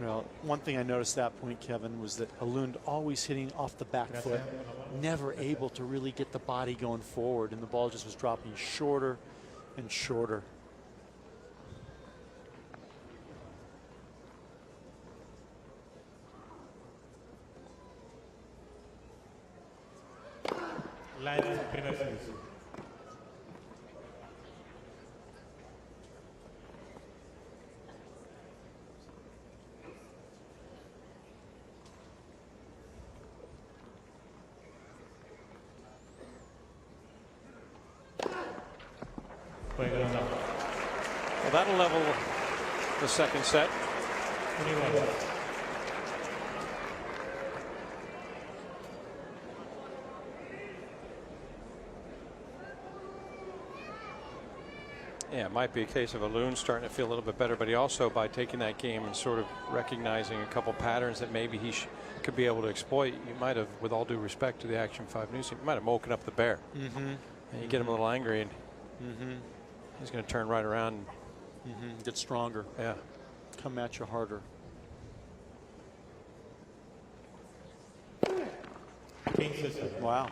Well, one thing I noticed at that point, Kevin, was that Alund always hitting off the back foot, never able to really get the body going forward, and the ball just was dropping shorter and shorter. Well, that'll level the second set. Yeah, it might be a case of Alund starting to feel a little bit better, but he also, by taking that game and sort of recognizing a couple patterns that maybe he could be able to exploit, you might have, with all due respect to the Action 5 News team, you might have woken up the bear. And you get him a little angry, and he's going to turn right around and get stronger. Yeah. Come at you harder. Wow.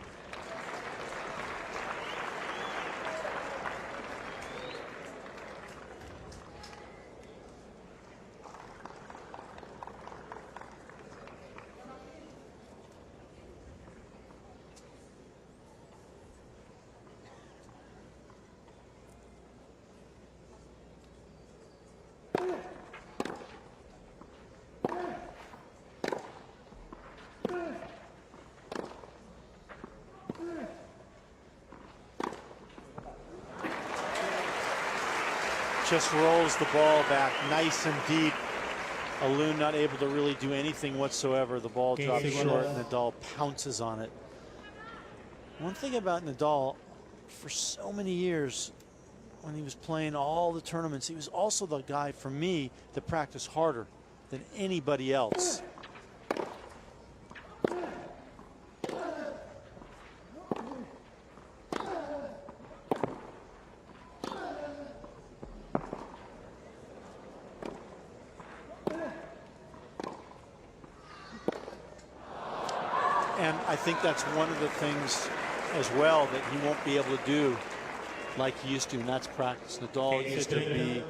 Just rolls the ball back nice and deep. Alund not able to really do anything whatsoever. The ball drops short and Nadal pounces on it. One thing about Nadal, for so many years, when he was playing all the tournaments, he was also the guy, for me, that practiced harder than anybody else. And I think that's one of the things as well that he won't be able to do like he used to, and that's practice. Nadal used to be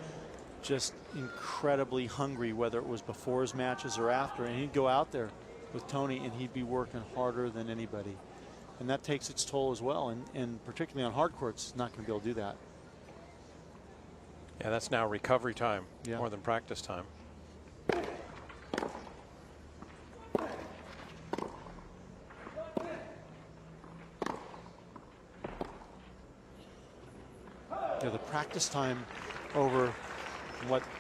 just incredibly hungry, whether it was before his matches or after, and he'd go out there with Tony and he'd be working harder than anybody. And that takes its toll as well, and particularly on hard courts, not going to be able to do that. Yeah, that's now recovery time more than practice time. Yeah, the practice time over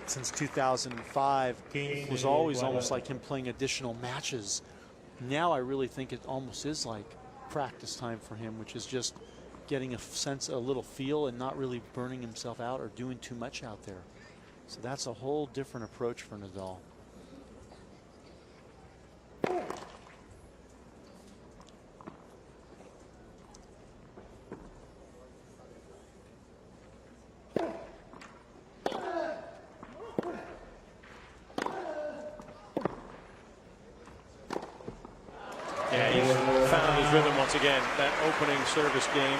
since 2005 was always almost like him playing additional matches. Now I really think it almost is like practice time for him, which is just getting a sense, a little feel, and not really burning himself out or doing too much out there. So that's a whole different approach for Nadal. Yeah, he's found his rhythm once again. That opening service game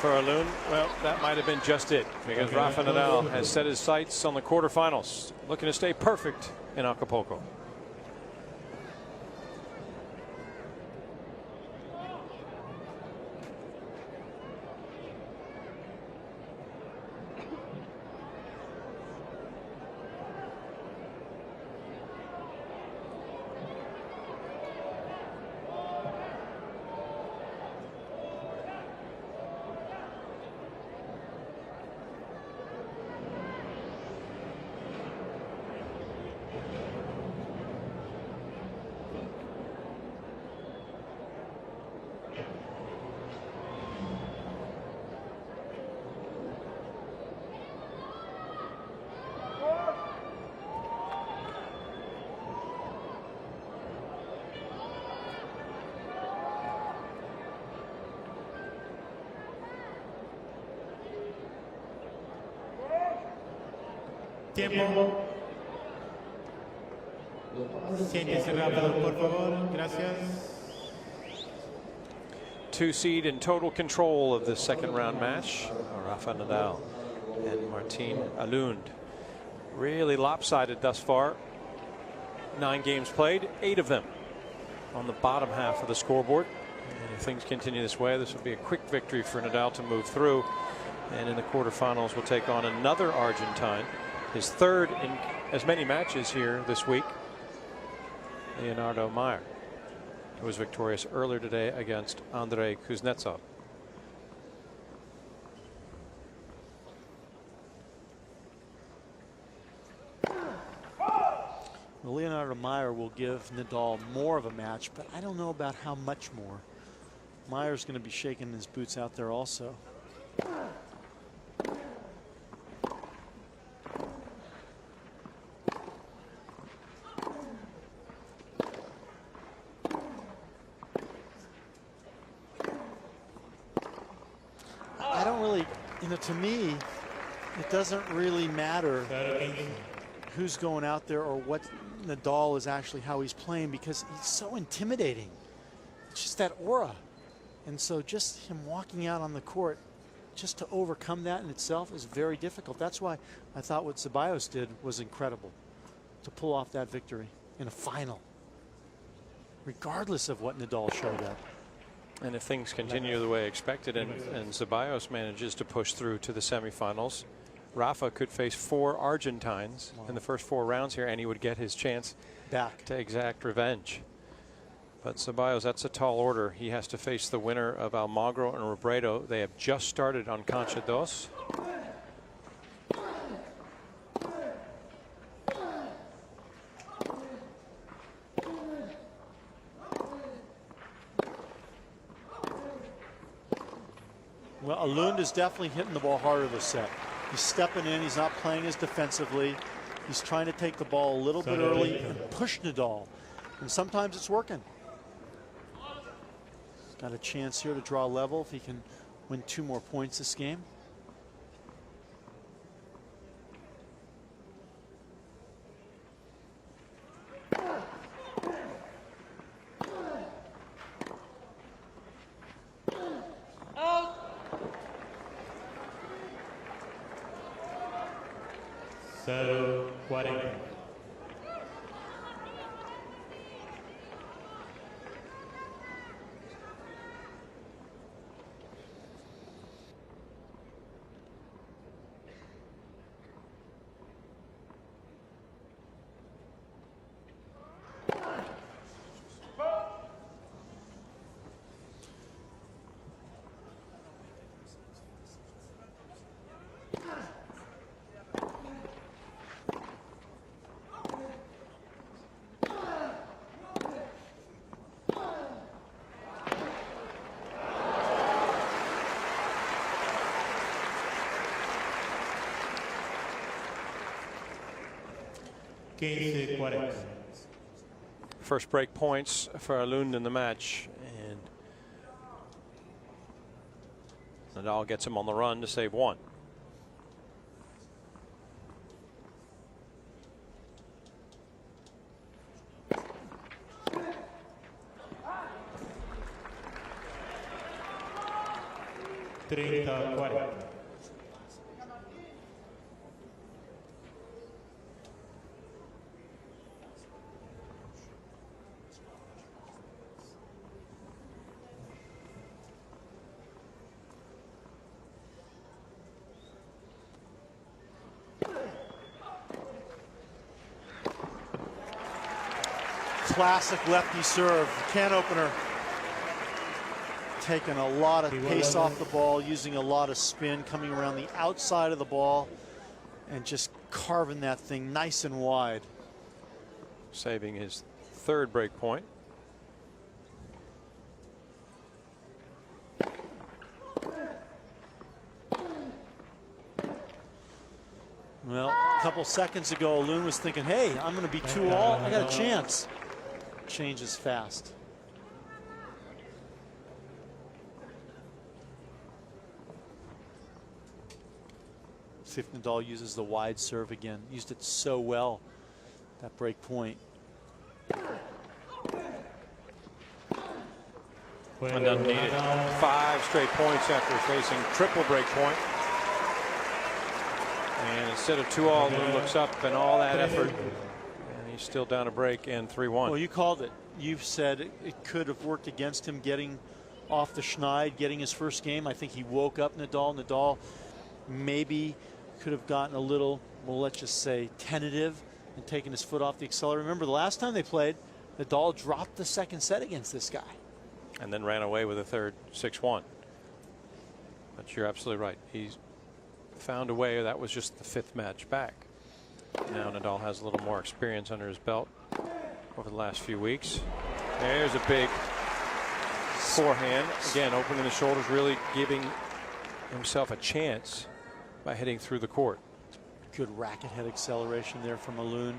for Alund, well, that might have been just it, because Rafa Nadal has set his sights on the quarterfinals, looking to stay perfect in Acapulco. Tiempo. Siéntese rápido, por favor. Gracias. 2 seed in total control of this second round match. Rafa Nadal and Martin Alund. Really lopsided thus far. 9 games played, 8 of them on the bottom half of the scoreboard. And if things continue this way, this will be a quick victory for Nadal to move through. And in the quarterfinals, will take on another Argentine, his third in as many matches here this week, Leonardo Meyer, who was victorious earlier today against Andrei Kuznetsov. Leonardo Meyer will give Nadal more of a match, but I don't know about how much more. Meyer's going to be shaking his boots out there also. I don't really, to me, it doesn't really matter who's going out there or what Nadal is actually, how he's playing, because he's so intimidating. It's just that aura. And so just him walking out on the court, just to overcome that in itself is very difficult. That's why I thought what Ceballos did was incredible, to pull off that victory in a final, regardless of what Nadal showed up. And if things continue the way expected and Ceballos manages to push through to the semifinals, Rafa could face 4 Argentines in the first 4 rounds here, and he would get his chance back to exact revenge. But Ceballos, that's a tall order. He has to face the winner of Almagro and Robredo. They have just started on Cancha Dos. Well, Alund is definitely hitting the ball harder this set. He's stepping in. He's not playing as defensively. He's trying to take the ball a little bit early and push Nadal. And sometimes it's working. He's got a chance here to draw level if he can win 2 more points this game. So, 40. First break points for Alund in the match, and Nadal gets him on the run to save 1. Classic lefty serve, can opener. Taking a lot of pace off the ball, using a lot of spin, coming around the outside of the ball, and just carving that thing nice and wide. Saving his 3rd break point. Well, a couple seconds ago, Alund was thinking, hey, I'm going to be 2-all. I got a chance. Changes fast. See if Nadal uses the wide serve again. Used it so well, that break point. And doesn't need it. 5 straight points after facing triple break point. And instead of 2-all, Alund looks up and all that effort. And he's still down a break and 3-1. Well, you called it. You've said it could have worked against him getting off the schneid, getting his first game. I think he woke up Nadal. Nadal maybe could have gotten a little, well, let's just say tentative and taken his foot off the accelerator. Remember the last time they played, Nadal dropped the second set against this guy. And then ran away with a third 6-1. But you're absolutely right. He's found a way. That was just the 5th match back. Now Nadal has a little more experience under his belt over the last few weeks. There's a big forehand. Again, opening the shoulders, really giving himself a chance by hitting through the court. Good racket head acceleration there from Alund.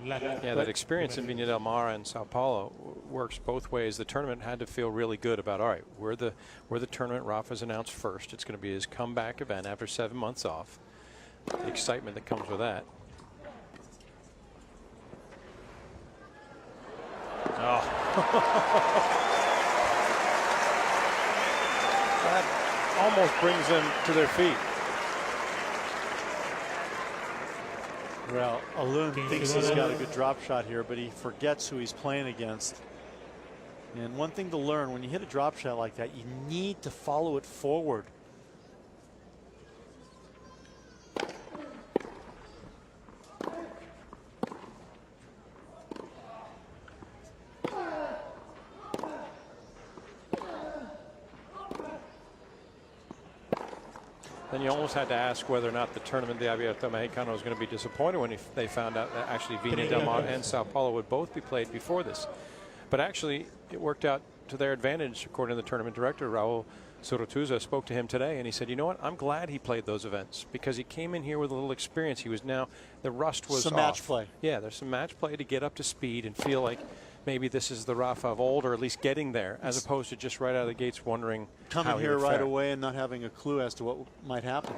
Yeah, that experience in Viña del Mar and Sao Paulo works both ways. The tournament had to feel really good about, all right, we're the tournament. Rafa's announced first. It's going to be his comeback event after 7 months off. The excitement that comes with that. Oh. That almost brings them to their feet. Well, Alund thinks he's got a good drop shot here, but he forgets who he's playing against. And one thing to learn, when you hit a drop shot like that, you need to follow it forward. Then you almost had to ask whether or not the tournament, the Abierto Mexicano, was going to be disappointed when they found out that actually Viña del Mar and Sao Paulo would both be played before this. But actually, it worked out to their advantage, according to the tournament director. Raul Surtuza spoke to him today, and he said, you know what, I'm glad he played those events because he came in here with a little experience. He was now, the rust was some off. Match play. Yeah, there's some match play to get up to speed and feel like maybe this is the Rafa of old, or at least getting there, as opposed to just right out of the gates wondering coming here right away and not having a clue as to what might happen.